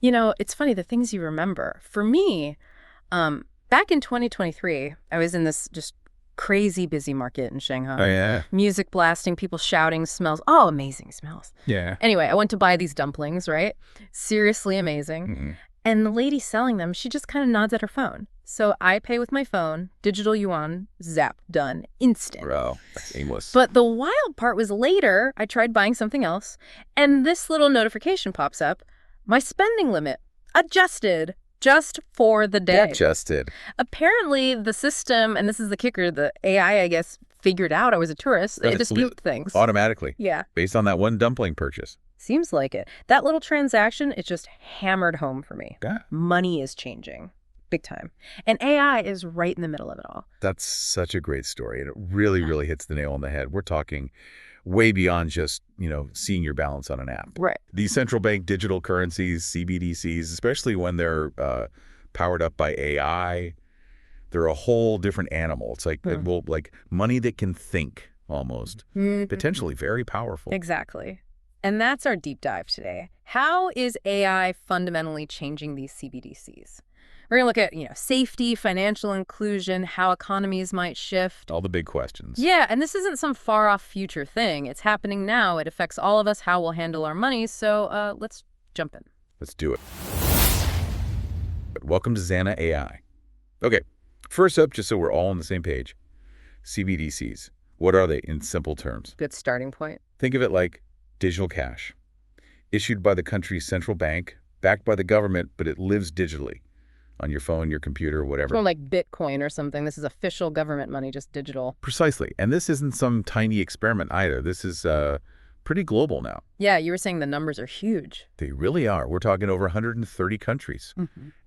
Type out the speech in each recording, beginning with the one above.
It's funny, the things you remember. For me, back in 2023, I was in this just crazy busy market in Oh, Shanghai. yeah. Music blasting, people shouting, smells. Oh, amazing smells. Yeah. Anyway, I went to buy these dumplings, right? Seriously amazing. Mm-mm. And the lady selling them, she just kind of nods at her phone. So I pay with my phone, digital yuan, zap, done, instant. Bro, that's aimless. But the wild part was later, I tried buying something else, and this little notification pops up. My spending limit adjusted just for the day. Adjusted. Apparently, the system, and this is the kicker, the AI, I guess, figured out I was a tourist. It just moved things. Automatically. Yeah. Based on that one dumpling purchase. Seems like it. That little transaction, it just hammered home for me. Yeah. Money is changing. Big time. And AI is right in the middle of it all. That's such a great story. And it really, really hits the nail on the head. We're talking way beyond just, seeing your balance on an app. Right. These central bank digital currencies, CBDCs, especially when they're powered up by AI, they're a whole different animal. It's like, like money that can think almost. Potentially very powerful. Exactly. And that's our deep dive today. How is AI fundamentally changing these CBDCs? We're going to look at, safety, financial inclusion, how economies might shift. All the big questions. Yeah, and this isn't some far-off future thing. It's happening now. It affects all of us, how we'll handle our money. So let's jump in. Let's do it. Welcome to Zana AI. Okay, first up, just so we're all on the same page, CBDCs. What are they in simple terms? Good starting point. Think of it like digital cash, issued by the country's central bank, backed by the government, but it lives digitally on your phone, your computer, whatever. It's more like Bitcoin or something. This is official government money, just digital. Precisely. And this isn't some tiny experiment either. This is pretty global now. Yeah, you were saying the numbers are huge. They really are. We're talking over 130 countries.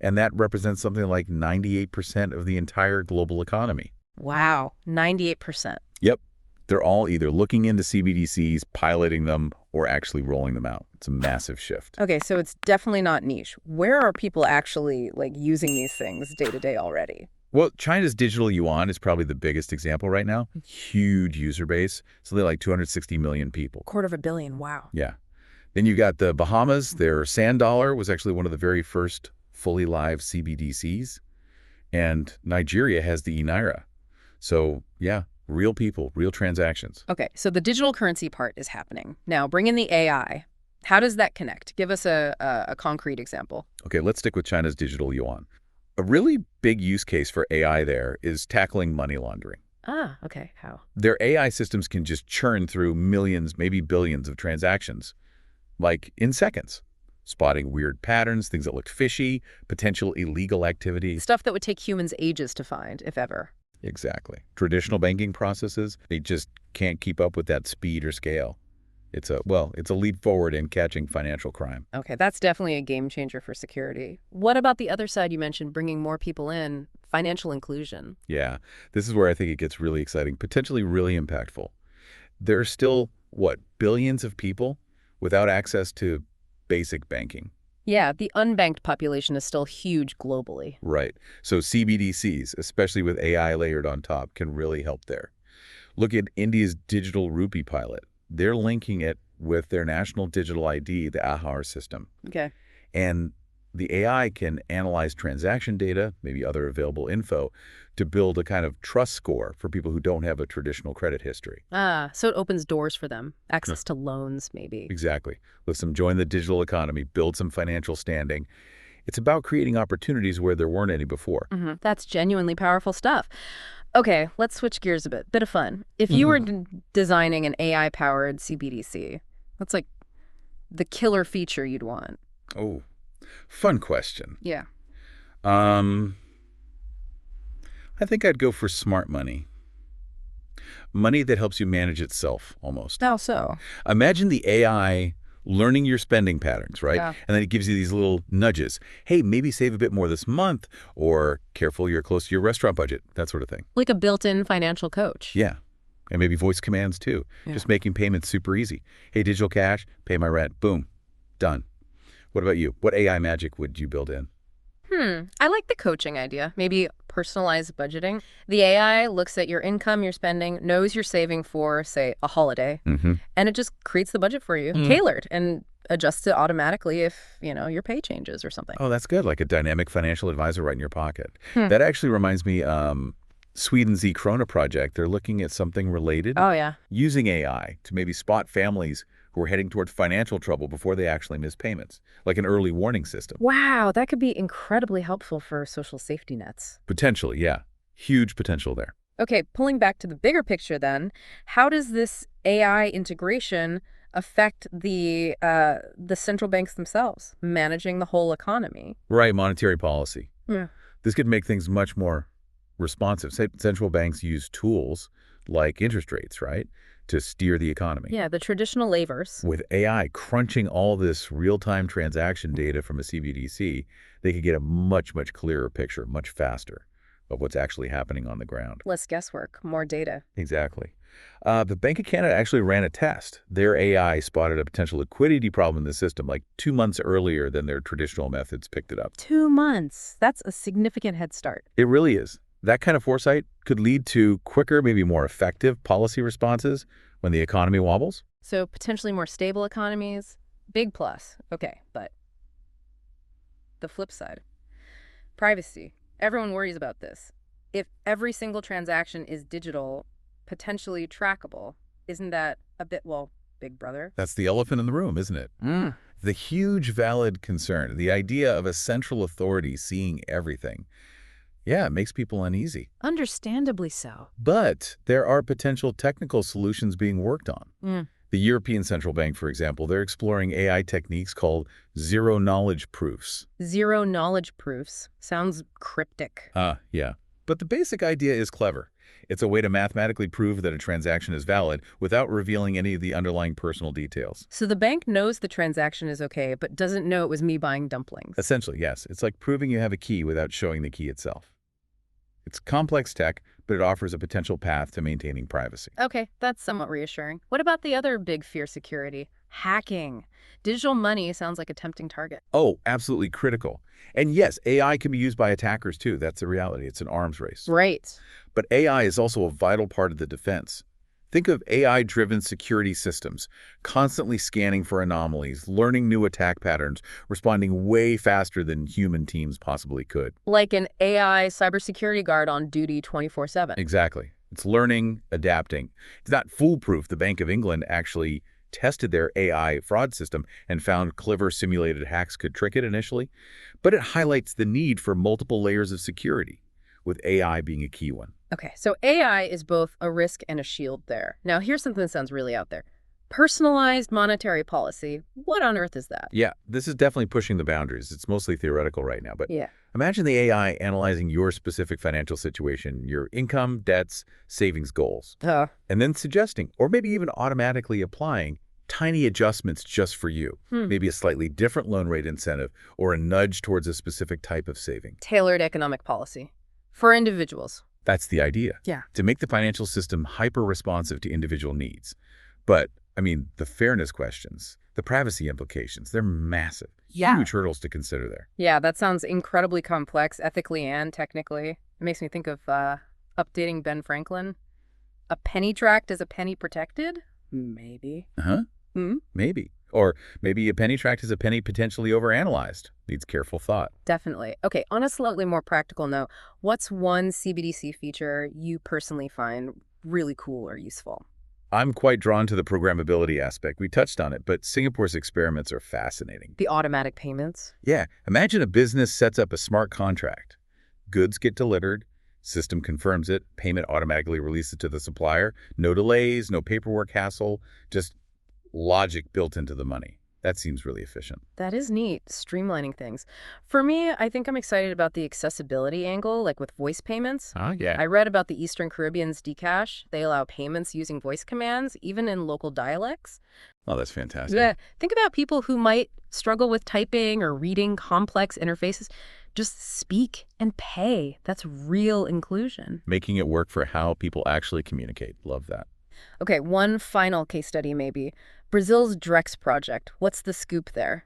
And that represents something like 98% of the entire global economy. Wow, 98%. Yep. They're all either looking into CBDCs, piloting them, or actually rolling them out. It's a massive shift. Okay, so it's definitely not niche. Where are people actually using these things day to day already? Well, China's digital yuan is probably the biggest example right now. Huge user base, something like 260 million people. $250 million, wow. Yeah. Then you got the Bahamas. Their sand dollar was actually one of the very first fully live CBDCs. And Nigeria has the e-naira. So, yeah, real people, real transactions. Okay, so the digital currency part is happening. Now, bring in the AI. How does that connect? Give us a concrete example. Okay, let's stick with China's digital yuan. A really big use case for AI there is tackling money laundering. Ah, okay. How? Their AI systems can just churn through millions, maybe billions of transactions, like in seconds, spotting weird patterns, things that look fishy, potential illegal activity. Stuff that would take humans ages to find, if ever. Exactly. Traditional banking processes, they just can't keep up with that speed or scale. It's a leap forward in catching financial crime. Okay, that's definitely a game changer for security. What about the other side you mentioned, bringing more people in, financial inclusion? Yeah, this is where I think it gets really exciting, potentially really impactful. There are still, billions of people without access to basic banking. Yeah, the unbanked population is still huge globally. Right. So CBDCs, especially with AI layered on top, can really help there. Look at India's digital rupee pilot. They're linking it with their national digital ID, the Aadhaar system. Okay. And the AI can analyze transaction data, maybe other available info, to build a kind of trust score for people who don't have a traditional credit history. Ah, so it opens doors for them. Access to loans, maybe. Exactly. Let them join the digital economy, build some financial standing. It's about creating opportunities where there weren't any before. That's genuinely powerful stuff. Okay, let's switch gears a bit. Bit of fun. If you were designing an AI-powered CBDC, what's the killer feature you'd want? Oh, fun question. Yeah. I think I'd go for smart money. Money that helps you manage itself, almost. How so? Imagine the AI learning your spending patterns, right? Yeah. And then it gives you these little nudges. Hey, maybe save a bit more this month, or careful, you're close to your restaurant budget, that sort of thing. Like a built-in financial coach. Yeah. And maybe voice commands, too. Yeah. Just making payments super easy. Hey, digital cash, pay my rent. Boom. Done. What about you? What AI magic would you build in? I like the coaching idea. Maybe personalized budgeting. The AI looks at your income, your spending, knows you're saving for, say, a holiday, and it just creates the budget for you, tailored. And adjusts it automatically if, your pay changes or something. Oh, that's good. Like a dynamic financial advisor right in your pocket. Hmm. That actually reminds me, Sweden's e-krona project, they're looking at something related, Oh, yeah. using AI to maybe spot families who are heading toward financial trouble before they actually miss payments, like an early warning system. Wow, that could be incredibly helpful for social safety nets. Potentially, yeah. Huge potential there. Okay, pulling back to the bigger picture then, how does this AI integration affect the central banks themselves, managing the whole economy? Right, monetary policy. Yeah. This could make things much more responsive. Say central banks use tools like interest rates, right, to steer the economy. Yeah, the traditional levers. With AI crunching all this real-time transaction data from a CBDC, they could get a much, much clearer picture, much faster, of what's actually happening on the ground. Less guesswork, more data. Exactly. The Bank of Canada actually ran a test. Their AI spotted a potential liquidity problem in the system like 2 months earlier than their traditional methods picked it up. 2 months. That's a significant head start. It really is. That kind of foresight could lead to quicker, maybe more effective policy responses when the economy wobbles. So potentially more stable economies. Big plus. Okay, but the flip side. Privacy. Everyone worries about this. If every single transaction is digital, potentially trackable, isn't that a bit, Big Brother? That's the elephant in the room, isn't it? The huge valid concern, the idea of a central authority seeing everything. Yeah, it makes people uneasy. Understandably so. But there are potential technical solutions being worked on. The European Central Bank, for example, they're exploring AI techniques called zero-knowledge proofs. Zero-knowledge proofs. Sounds cryptic. Yeah. But the basic idea is clever. It's a way to mathematically prove that a transaction is valid without revealing any of the underlying personal details. So the bank knows the transaction is okay, but doesn't know it was me buying dumplings. Essentially, yes. It's like proving you have a key without showing the key itself. It's complex tech, but it offers a potential path to maintaining privacy. Okay, that's somewhat reassuring. What about the other big fear security? Hacking. Digital money sounds like a tempting target. Oh, absolutely critical. And yes, AI can be used by attackers too. That's the reality. It's an arms race. Right. But AI is also a vital part of the defense. Think of AI-driven security systems, constantly scanning for anomalies, learning new attack patterns, responding way faster than human teams possibly could. Like an AI cybersecurity guard on duty 24/7. Exactly. It's learning, adapting. It's not foolproof. The Bank of England actually tested their AI fraud system and found clever simulated hacks could trick it initially. But it highlights the need for multiple layers of security, with AI being a key one. Okay, so AI is both a risk and a shield there. Now, here's something that sounds really out there. Personalized monetary policy. What on earth is that? Yeah, this is definitely pushing the boundaries. It's mostly theoretical right now, but Yeah. imagine the AI analyzing your specific financial situation, your income, debts, savings goals, and then suggesting, or maybe even automatically applying, tiny adjustments just for you. Maybe a slightly different loan rate incentive or a nudge towards a specific type of saving. Tailored economic policy for individuals. That's the idea. Yeah. To make the financial system hyper-responsive to individual needs. But, the fairness questions, the privacy implications, they're massive. Yeah. Huge hurdles to consider there. Yeah, that sounds incredibly complex, ethically and technically. It makes me think of updating Ben Franklin. A penny tracked is a penny protected? Maybe. Maybe. Or maybe a penny tracked is a penny potentially overanalyzed. Needs careful thought. Definitely. Okay, on a slightly more practical note, what's one CBDC feature you personally find really cool or useful? I'm quite drawn to the programmability aspect. We touched on it, but Singapore's experiments are fascinating. The automatic payments? Yeah, imagine a business sets up a smart contract. Goods get delivered, system confirms it, payment automatically releases to the supplier. No delays, no paperwork hassle, just logic built into the money. That seems really efficient. That is neat, streamlining things. For me, I think I'm excited about the accessibility angle, like with voice payments. Yeah. I read about the Eastern Caribbean's Dcash. They allow payments using voice commands, even in local dialects. Oh, that's fantastic. Yeah. Think about people who might struggle with typing or reading complex interfaces. Just speak and pay. That's real inclusion. Making it work for how people actually communicate. Love that. Okay, one final case study maybe. Brazil's Drex project. What's the scoop there?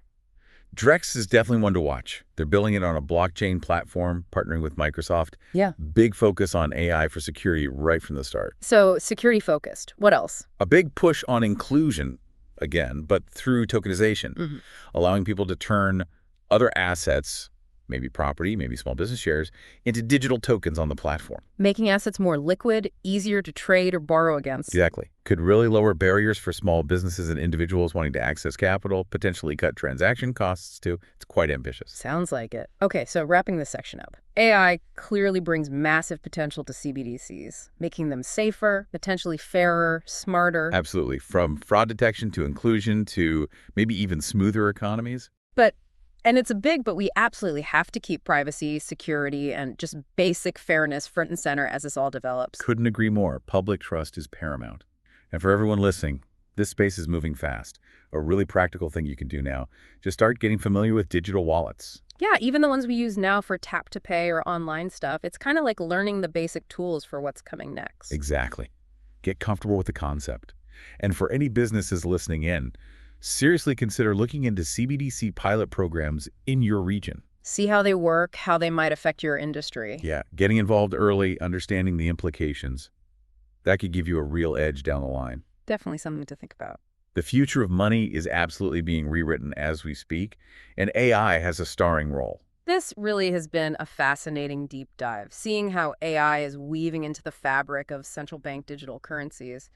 Drex is definitely one to watch. They're building it on a blockchain platform, partnering with Microsoft. Yeah. Big focus on AI for security right from the start. So security focused. What else? A big push on inclusion. again, but through tokenization, Hmm. allowing people to turn other assets, maybe property, maybe small business shares, into digital tokens on the platform. Making assets more liquid, easier to trade or borrow against. Exactly. Could really lower barriers for small businesses and individuals wanting to access capital, potentially cut transaction costs too. It's quite ambitious. Sounds like it. Okay, so wrapping this section up. AI clearly brings massive potential to CBDCs, making them safer, potentially fairer, smarter. Absolutely. From fraud detection to inclusion to maybe even smoother economies. And it's but we absolutely have to keep privacy, security, and just basic fairness front and center as this all develops. Couldn't agree more. Public trust is paramount. And for everyone listening, this space is moving fast. A really practical thing you can do now, just start getting familiar with digital wallets. Yeah, even the ones we use now for tap to pay or online stuff, it's kind of like learning the basic tools for what's coming next. Exactly. Get comfortable with the concept. And for any businesses listening in, seriously consider looking into CBDC pilot programs in your region. See how they work, how they might affect your industry. Yeah, getting involved early, understanding the implications, that could give you a real edge down the line. Definitely something to think about. The future of money is absolutely being rewritten as we speak, and AI has a starring role. This really has been a fascinating deep dive, seeing how AI is weaving into the fabric of central bank digital currencies.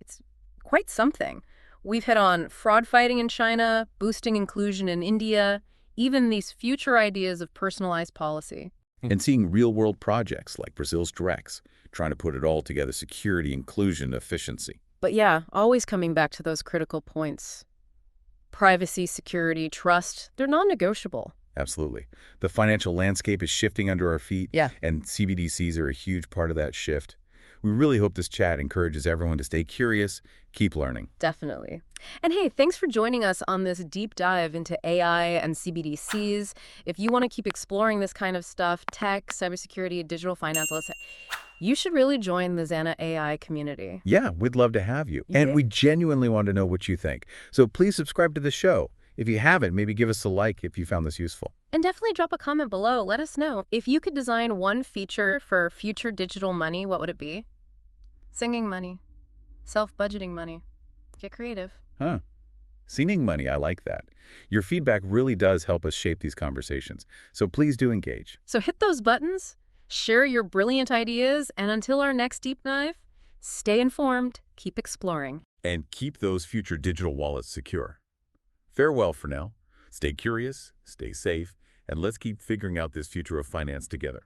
It's quite something. We've hit on fraud fighting in China, boosting inclusion in India, even these future ideas of personalized policy. And seeing real-world projects like Brazil's Drex, trying to put it all together: security, inclusion, efficiency. But yeah, always coming back to those critical points. Privacy, security, trust, they're non-negotiable. Absolutely. The financial landscape is shifting under our feet, Yeah. and CBDCs are a huge part of that shift. We really hope this chat encourages everyone to stay curious, keep learning. Definitely. And hey, thanks for joining us on this deep dive into AI and CBDCs. If you want to keep exploring this kind of stuff, tech, cybersecurity, digital finance, you should really join the Zana AI community. Yeah, we'd love to have you. And Yeah. we genuinely want to know what you think. So please subscribe to the show. If you haven't, maybe give us a like if you found this useful. And definitely drop a comment below. Let us know. If you could design one feature for future digital money, what would it be? Singing money. Self-budgeting money. Get creative. Huh. Singing money, I like that. Your feedback really does help us shape these conversations. So please do engage. So hit those buttons, share your brilliant ideas, and until our next deep dive, stay informed, keep exploring. And keep those future digital wallets secure. Farewell for now. Stay curious, stay safe, and let's keep figuring out this future of finance together.